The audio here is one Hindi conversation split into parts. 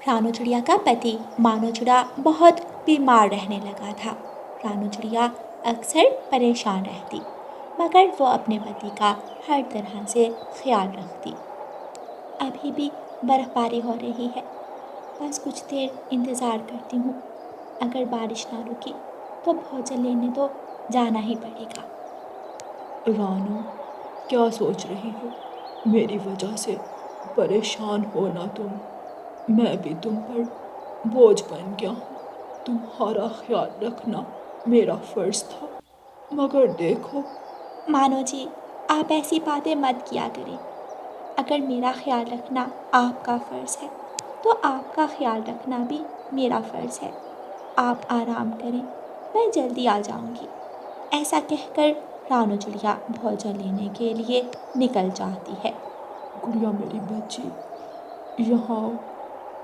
रानू चिड़िया का पति मानो चिड़ा बहुत बीमार रहने लगा था। रानू चिड़िया अक्सर परेशान रहती, मगर वो अपने पति का हर तरह से ख्याल रखती। अभी भी बर्फ़बारी हो रही है, बस कुछ देर इंतज़ार करती हूँ। अगर बारिश ना रुकी तो भोजन लेने तो जाना ही पड़ेगा। रानू, क्या सोच रही हो? मेरी वजह से परेशान हो ना तुम। मैं भी तुम पर बोझ बन गया हूँ। तुम्हारा ख्याल रखना मेरा फर्ज था, मगर देखो। मानो जी, आप ऐसी बातें मत किया करें। अगर मेरा ख्याल रखना आपका फ़र्ज़ है तो आपका ख्याल रखना भी मेरा फ़र्ज़ है। आप आराम करें, मैं जल्दी आ जाऊंगी। ऐसा कहकर रानू चिड़िया भोजन लेने के लिए निकल जाती है। गुड़िया मेरी बच्ची, यहाँ आओ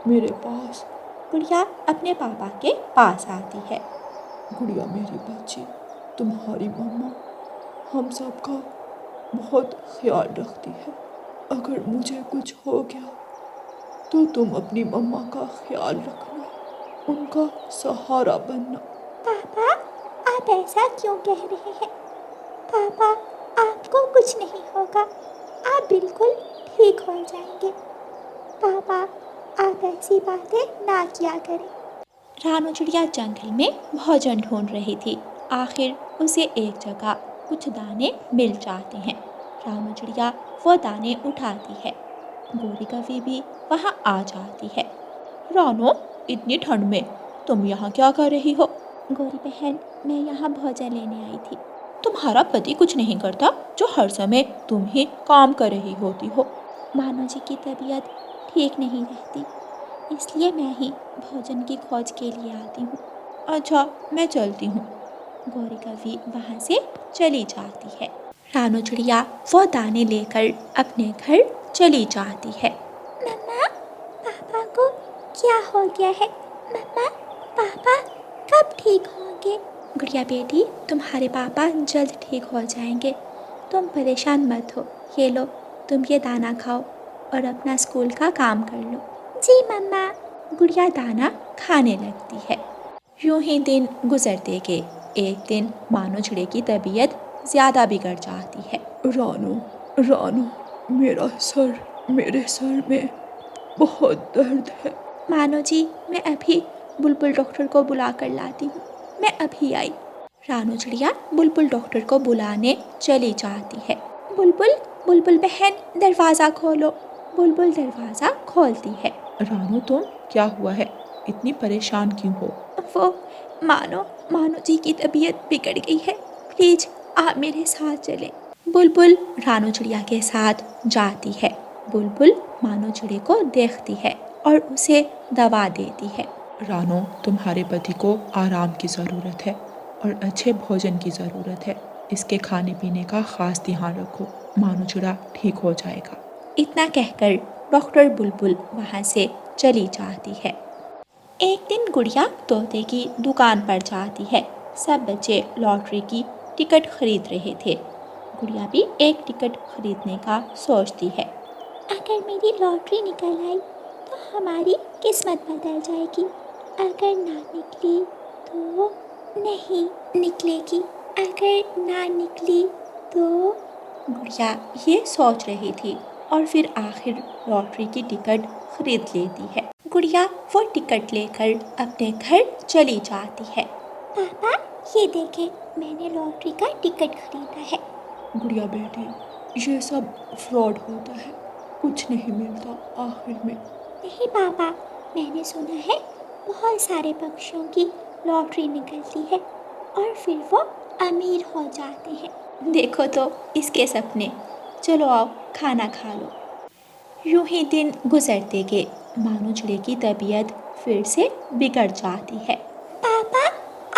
मेरे पास। गुड़िया अपने पापा के पास आती है। गुड़िया मेरी बच्ची, तुम्हारी मम्मा हम सबका बहुत ख्याल रखती है। अगर मुझे कुछ हो गया तो तुम अपनी मम्मा का ख्याल रखना, उनका सहारा बनना। पापा, आप ऐसा क्यों कह रहे हैं? पापा, आपको कुछ नहीं होगा, आप बिल्कुल ठीक हो जाएंगे। पापा, आप ऐसी बातें ना किया करें। रानू चिड़िया जंगल में भोजन ढूंढ रही थी। आखिर उसे एक जगह कुछ दाने मिल जाते हैं। रानू चिड़िया वो दाने उठाती है। गोरी कभी भी वहाँ आ जाती है। रानो, इतनी ठंड में तुम यहाँ क्या कर रही हो? गोरी बहन, मैं यहाँ भोजन लेने आई थी। तुम्हारा पति कुछ नहीं करता जो हर समय तुम ही काम कर रही होती हो? मानो जी की तबीयत ठीक नहीं रहती, इसलिए मैं ही भोजन की खोज के लिए आती हूँ। अच्छा, मैं चलती हूँ। गौरी कवि वहाँ से चली जाती है। रानू चिड़िया वो दाने लेकर अपने घर चली जाती है। मम्मा, पापा को क्या हो गया है? मम्मा, पापा कब ठीक होंगे? गुड़िया बेटी, तुम्हारे पापा जल्द ठीक हो जाएंगे, तुम परेशान मत हो। ये लो, तुम ये दाना खाओ और अपना स्कूल का काम कर लो। जी मम्मा। गुड़िया दाना खाने लगती है। यूं ही दिन गुजरते गए। एक दिन मानो चिड़े की तबीयत ज़्यादा बिगड़ जाती है। रानो, रानो, मेरे सर में बहुत दर्द है। मानो जी, मैं अभी बुलबुल डॉक्टर को बुला कर लाती हूँ, मैं अभी आई। रानू चिड़िया बुलबुल डॉक्टर को बुलाने चली जाती है। बुलबुल, बुलबुल बहन, दरवाज़ा खोलो। बुलबुल दरवाज़ा खोलती है। रानो, तुम क्या हुआ है? इतनी परेशान क्यों हो? वो मानो जी की तबीयत बिगड़ गई है, प्लीज आप मेरे साथ चलें। बुलबुल रानू चिड़िया के साथ जाती है। बुलबुल मानो चिड़े को देखती है और उसे दवा देती है। रानो, तुम्हारे पति को आराम की ज़रूरत है और अच्छे भोजन की ज़रूरत है। इसके खाने पीने का खास ध्यान रखो, मानो चिड़ा ठीक हो जाएगा। इतना कहकर डॉक्टर बुलबुल वहाँ से चली जाती है। एक दिन गुड़िया तोते की दुकान पर जाती है। सब बच्चे लॉटरी की टिकट खरीद रहे थे। गुड़िया भी एक टिकट खरीदने का सोचती है। अगर मेरी लॉटरी निकल आई तो हमारी किस्मत बदल जाएगी। अगर ना निकली तो नहीं निकलेगी। अगर ना निकली तो। गुड़िया ये सोच रही थी और फिर आखिर लॉटरी की टिकट खरीद लेती है। गुड़िया वो टिकट लेकर अपने घर चली जाती है। पापा, ये देखें, मैंने लॉटरी का टिकट खरीदा है। गुड़िया बेटी, ये सब फ्रॉड होता है, कुछ नहीं मिलता आखिर में। नहीं पापा, मैंने सुना है बहुत सारे पक्षियों की लॉटरी निकलती है और फिर वो अमीर हो जाते हैं। देखो तो इसके सपने। चलो आओ, खाना खा लो। यूं ही दिन गुजरते गए। मानो चिड़े की तबीयत फिर से बिगड़ जाती है। पापा,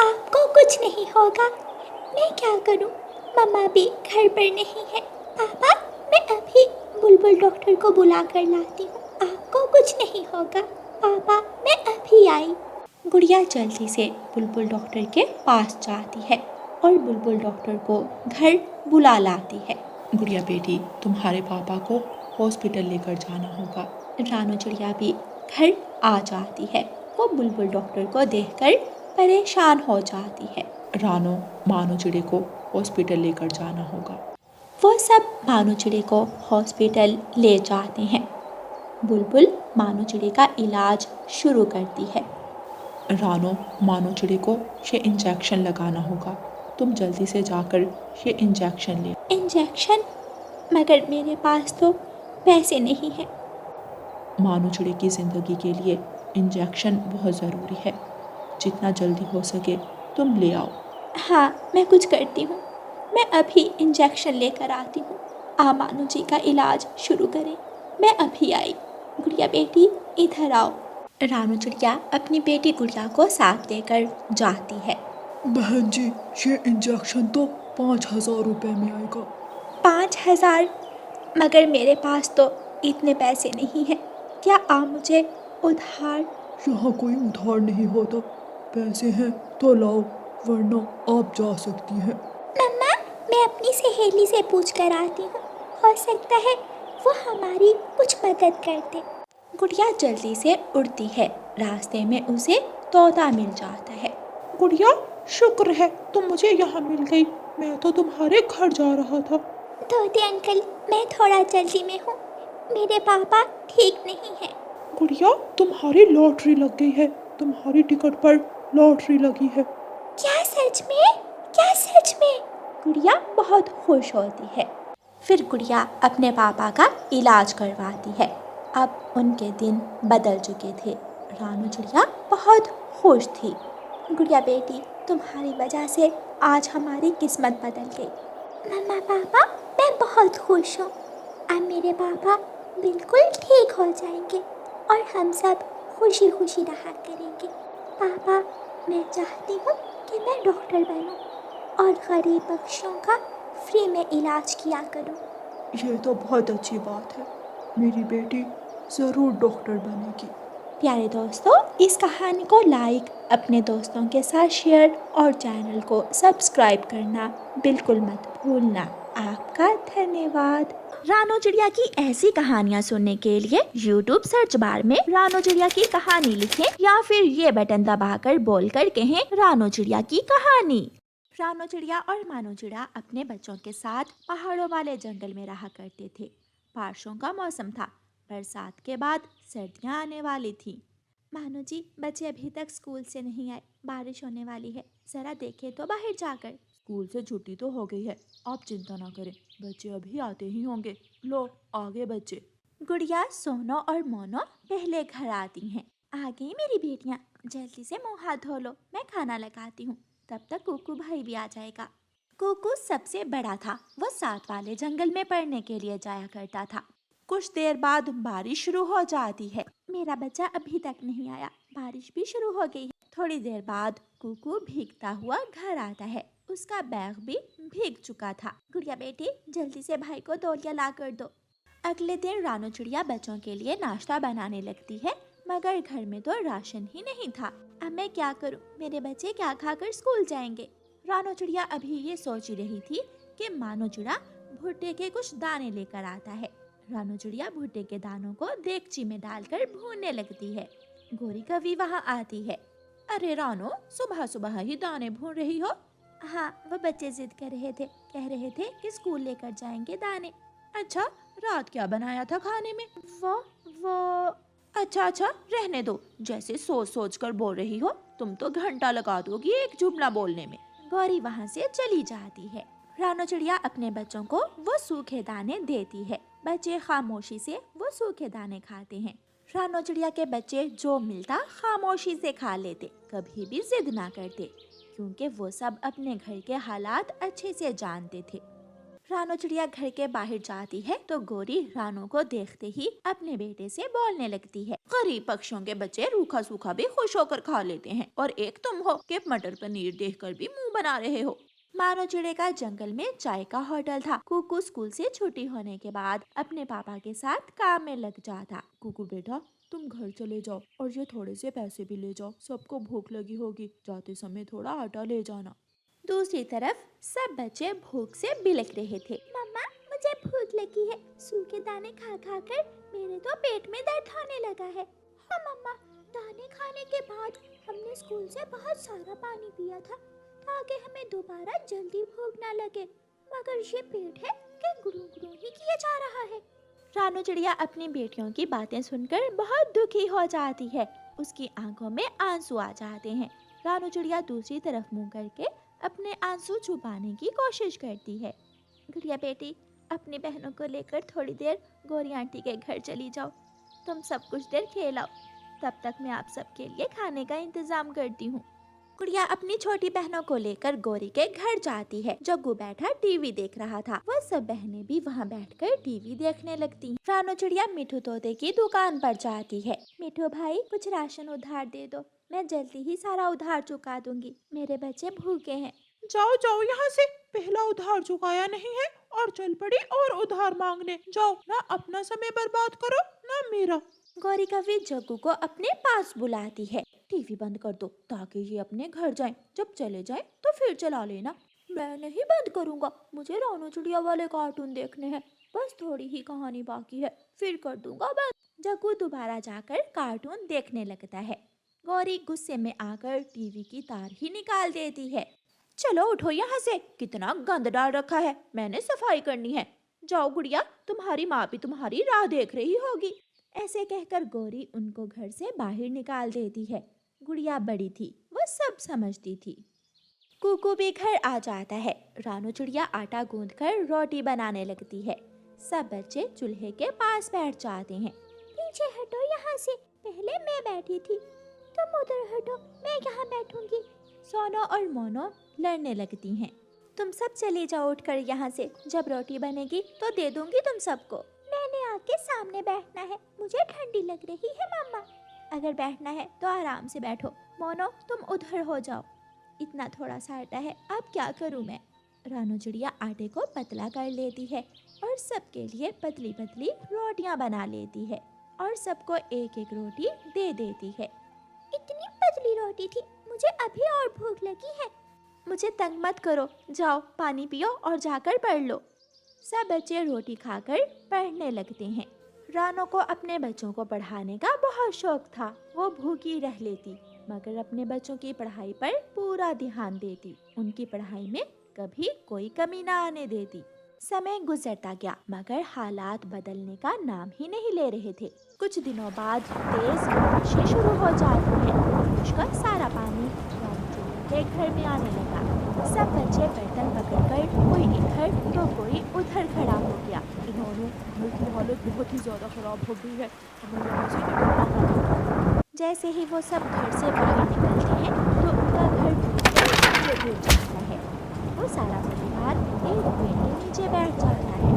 आपको कुछ नहीं होगा। मैं क्या करूं? मम्मा भी घर पर नहीं है। पापा, मैं अभी बुलबुल डॉक्टर को बुला कर लाती हूँ, आपको कुछ नहीं होगा। पापा, मैं अभी आई। गुड़िया जल्दी से बुलबुल डॉक्टर के पास जाती है और बुलबुल डॉक्टर को घर बुला लाती है। गुड़िया बेटी, तुम्हारे पापा को हॉस्पिटल लेकर जाना होगा। रानू चिड़िया भी घर आ जाती है। वो बुलबुल डॉक्टर को देखकर परेशान हो जाती है। रानो, मानो चिड़ी को हॉस्पिटल लेकर जाना होगा। वो सब मानो चिड़ी को हॉस्पिटल ले जाते हैं। बुलबुल मानो चिड़ी का इलाज शुरू करती है। रानो, मानो चिड़ी को ये इंजेक्शन लगाना होगा। तुम जल्दी से जाकर ये इंजेक्शन ले। इंजेक्शन? मगर मेरे पास तो पैसे नहीं हैं। मानो चिड़ी की ज़िंदगी के लिए इंजेक्शन बहुत ज़रूरी है। जितना जल्दी हो सके तुम ले आओ। हाँ, मैं कुछ करती हूँ। मैं अभी इंजेक्शन लेकर आती हूँ। आप मानो जी का इलाज शुरू करें। मैं अभी आई। गुड़िया बेटी, इधर आओ। रानू चिड़िया अपनी बेटी गुड़िया को साथ लेकर जाती है। बहन जी, ये इंजेक्शन तो 5,000 रुपये में आएगा। 5,000? मगर मेरे पास तो इतने पैसे नहीं हैं। क्या आप मुझे उधार? यहाँ कोई उधार नहीं होता। पैसे हैं तो लाओ, वरना आप जा सकती हैं। मम्मा, मैं अपनी सहेली से पूछ कर आती हूँ। हो सकता है वो हमारी कुछ मदद कर दे। गुड़िया जल्दी से उड़ती है। रास्ते में उसे तोता मिल जाता है। गुड़िया, शुक्र है तुम मुझे यहाँ मिल गई। मैं तो तुम्हारे घर जा रहा था। तोते अंकल, मैं थोड़ा जल्दी में हूँ। मेरे पापा ठीक नहीं है। गुड़िया, तुम्हारी लॉटरी लग गई है। तुम्हारी टिकट पर लॉटरी लगी है। क्या सच में? क्या सच में? गुड़िया बहुत खुश होती है। फिर गुड़िया अपने पापा का इलाज करवाती है। अब उनके दिन बदल चुके थे। रानू चिड़िया बहुत खुश थी। गुड़िया बेटी, तुम्हारी वजह से आज हमारी किस्मत बदल गई। मम्मा पापा, मैं बहुत खुश हूँ। अब मेरे पापा बिल्कुल ठीक हो जाएंगे और हम सब खुशी खुशी रहा करेंगे। पापा, मैं चाहती हूँ कि मैं डॉक्टर बनूँ और गरीब पक्षियों का फ्री में इलाज किया करूँ। ये तो बहुत अच्छी बात है। मेरी बेटी ज़रूर डॉक्टर बनेगी। प्यारे दोस्तों, इस कहानी को लाइक, अपने दोस्तों के साथ शेयर और चैनल को सब्सक्राइब करना बिल्कुल मत भूलना। आपका धन्यवाद। रानो चिड़िया की ऐसी कहानियाँ सुनने के लिए YouTube सर्च बार में रानो चिड़िया की कहानी लिखें या फिर ये बटन दबाकर बोलकर कहें रानो चिड़िया की कहानी। रानो चिड़िया और मानो चिड़िया अपने बच्चों के साथ पहाड़ों वाले जंगल में रहा करते थे। बारिशों का मौसम था। बरसात के बाद सर्दियाँ आने वाली थी। मानो जी, बच्चे अभी तक स्कूल से नहीं आए। बारिश होने वाली है, जरा देखें तो बाहर जाकर। स्कूल से छुट्टी तो हो गई है, आप चिंता ना करें, बच्चे अभी आते ही होंगे। लो, आगे बच्चे। गुड़िया, सोनो और मोनो पहले घर आती हैं। आ गई मेरी बेटियाँ, जल्दी से मुँह हाथ धो लो, मैं खाना लगाती हूँ। तब तक कुकू भाई भी आ जाएगा। कुकू सबसे बड़ा था। वो साथ वाले जंगल में पढ़ने के लिए जाया करता था। कुछ देर बाद बारिश शुरू हो जाती है। मेरा बच्चा अभी तक नहीं आया, बारिश भी शुरू हो गई है। थोड़ी देर बाद कुकू भीगता हुआ घर आता है। उसका बैग भी भीग चुका था। गुड़िया बेटी, जल्दी से भाई को तौलिया ला कर दो। अगले दिन रानो चिड़िया बच्चों के लिए नाश्ता बनाने लगती है, मगर घर में तो राशन ही नहीं था। अब मैं क्या करूं? मेरे बच्चे क्या खाकर स्कूल जाएंगे? रानो चिड़िया अभी ये सोच ही रही थी कि मानो चिड़ा भुट्टे के कुछ दाने लेकर आता है। रानो चिड़िया भुट्टे के दानों को देगची में डालकर भूनने लगती है। गोरी कवि वहाँ आती है। अरे रानो, सुबह सुबह ही दाने भून रही हो? हाँ, वो बच्चे जिद कर रहे थे, कह रहे थे कि स्कूल लेकर जाएंगे दाने। अच्छा, रात क्या बनाया था खाने में? वो अच्छा, रहने दो। जैसे सोच सोच कर बोल रही हो, तुम तो घंटा लगा दोगी एक जुमला बोलने में। गौरी वहाँ से चली जाती है। रानो चिड़िया अपने बच्चों को वो सूखे दाने देती है। बच्चे खामोशी से वो सूखे दाने खाते हैं। रानो चिड़िया के बच्चे जो मिलता खामोशी से खा लेते, कभी भी जिद ना करते, क्योंकि वो सब अपने घर के हालात अच्छे से जानते थे। रानो चिड़िया घर के बाहर जाती है तो गोरी रानो को देखते ही अपने बेटे से बोलने लगती है। गरीब पक्षियों के बच्चे रूखा सूखा भी खुश होकर खा लेते हैं, और एक तुम हो कि मटर पनीर देखकर भी मुंह बना रहे हो। मानो चिड़े का जंगल में चाय का होटल था। कुकू स्कूल से छुट्टी होने के बाद अपने पापा के साथ काम में लग जाता। कुकू बेटा, तुम घर चले जाओ और ये थोड़े से पैसे भी ले जाओ। सबको भूख लगी होगी, जाते समय थोड़ा आटा ले जाना। दूसरी तरफ सब बच्चे भूख से बिलख रहे थे। मम्मा, मुझे भूख लगी है। सूखे दाने खा खा कर मेरे तो पेट में दर्द होने लगा है। हाँ मम्मा, दाने खाने के बाद हमने स्कूल से बहुत सारा पानी पिया था ताकि हमें दोबारा जल्दी भूख ना लगे, मगर ये पेट है कि गुड़गुड़ ही किया जा रहा है। रानू चिड़िया अपनी बेटियों की बातें सुनकर बहुत दुखी हो जाती है। उसकी आंखों में आंसू आ जाते हैं। रानू चिड़िया दूसरी तरफ मुंह करके अपने आंसू छुपाने की कोशिश करती है। गुड़िया बेटी, अपनी बहनों को लेकर थोड़ी देर गौरी आंटी के घर चली जाओ। तुम सब कुछ देर खेलाओ, तब तक मैं आप सबके लिए खाने का इंतजाम करती हूँ। गुड़िया अपनी छोटी बहनों को लेकर गौरी के घर जाती है। जग्गू बैठा टीवी देख रहा था। वह सब बहनें भी वहाँ बैठकर टीवी देखने लगती हैं। रानू चिड़िया मिठू तोते की दुकान पर जाती है। मिठू भाई, कुछ राशन उधार दे दो, मैं जल्दी ही सारा उधार चुका दूंगी, मेरे बच्चे भूखे हैं। जाओ जाओ यहाँ से, पहला उधार चुकाया नहीं है और चल पड़ी और उधार मांगने। जाओ, ना अपना समय बर्बाद करो ना मेरा। गौरी कभी जग्गू को अपने पास बुलाती है। टीवी बंद कर दो ताकि ये अपने घर जाएं। जब चले जाएं तो फिर चला लेना। मैं नहीं बंद करूँगा, मुझे रानू चिड़िया वाले कार्टून देखने हैं। बस थोड़ी ही कहानी बाकी है, फिर कर दूंगा बंद। जग्गू दोबारा जाकर कार्टून देखने लगता है। गौरी गुस्से में आकर टीवी की तार ही निकाल देती है। चलो उठो यहाँ से, कितना गंद डाल रखा है, मैंने सफाई करनी है। जाओ गुड़िया, तुम्हारी माँ भी तुम्हारी राह देख रही होगी। ऐसे कहकर गौरी उनको घर से बाहर निकाल देती है। गुड़िया बड़ी थी, वो सब समझती थी। कुकू भी घर आ जाता है। रानू चिड़िया आटा गूंथकर रोटी बनाने लगती है। सब बच्चे चूल्हे के पास बैठ जाते हैं। पीछे हटो यहाँ से, पहले मैं बैठी थी, तुम उधर हटो, मैं यहाँ बैठूंगी। सोनो और मोनो लड़ने लगती हैं। तुम सब चले जाओ उठकर यहाँ से, जब रोटी बनेगी तो दे दूंगी तुम सबको। मैंने आके सामने बैठना है, मुझे ठंडी लग रही है मम्मा। अगर बैठना है तो आराम से बैठो। मोनो, तुम उधर हो जाओ, इतना थोड़ा सा आटा है, अब क्या करूँ मैं। रानू चिड़िया आटे को पतला कर लेती है और सबके लिए पतली पतली रोटियां बना लेती है और सबको एक एक रोटी दे देती है। इतनी पतली रोटी थी, मुझे अभी और भूख लगी है। मुझे तंग मत करो, जाओ पानी पियो और जाकर पढ़ लो। सब बच्चे रोटी खाकर पढ़ने लगते हैं। रानू को अपने बच्चों को पढ़ाने का बहुत शौक था। वो भूखी रह लेती मगर अपने बच्चों की पढ़ाई पर पूरा ध्यान देती। उनकी पढ़ाई में कभी कोई कमी ना आने देती। समय गुजरता गया मगर हालात बदलने का नाम ही नहीं ले रहे थे। कुछ दिनों बाद तेज बारिशें शुरू हो जाती हैं। बारिश का सारा पानी रानू चिड़िया के घर में आने लगा। सब बच्चे बर्तन पकड़कर कोई इधर तो कोई उधर खड़ा हो गया। इन्होंने घर की हालत बहुत ही ज्यादा खराब हो गई है, हमें यहाँ से निकलना होगा। जैसे ही वो सब घर से बाहर निकलते हैं तो उनका घर नीचे गिर जाता है। वो सारा परिवार एक पेड़ के नीचे बैठ जाता है।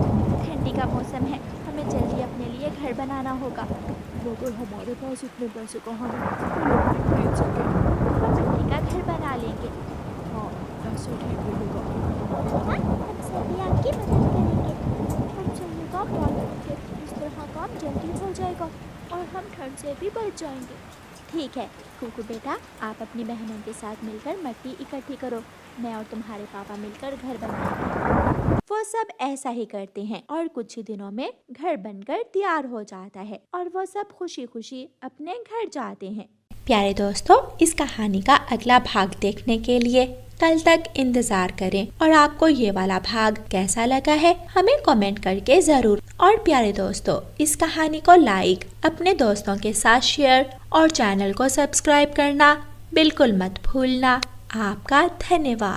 ठंडी का मौसम है, हमें जल्दी अपने लिए घर बनाना होगा। मगर हमारे पास इतने पैसे कहाँ हैं कि लकड़ी खरीद सके। हम मिट्टी का घर बना लेंगे। हाँ, ऐसा ठीक रहेगा। हम सभी आपकी मदद करेंगे। हम चलने का ख्याल रखेंगे, इस तरह काम जल्दी हो जाएगा और हम ठंड से भी बच जाएंगे। ठीक है कुकू बेटा, आप अपनी बहनों के साथ मिलकर मिट्टी इकट्ठी करो, मैं और तुम्हारे पापा मिलकर घर बनाएंगे। वो सब ऐसा ही करते हैं और कुछ ही दिनों में घर बनकर तैयार हो जाता है और वो सब खुशी खुशी अपने घर जाते हैं। प्यारे दोस्तों, इस कहानी का अगला भाग देखने के लिए कल तक इंतजार करें और आपको ये वाला भाग कैसा लगा है हमें कमेंट करके जरूर। और प्यारे दोस्तों, इस कहानी को लाइक, अपने दोस्तों के साथ शेयर और चैनल को सब्सक्राइब करना बिल्कुल मत भूलना। आपका धन्यवाद।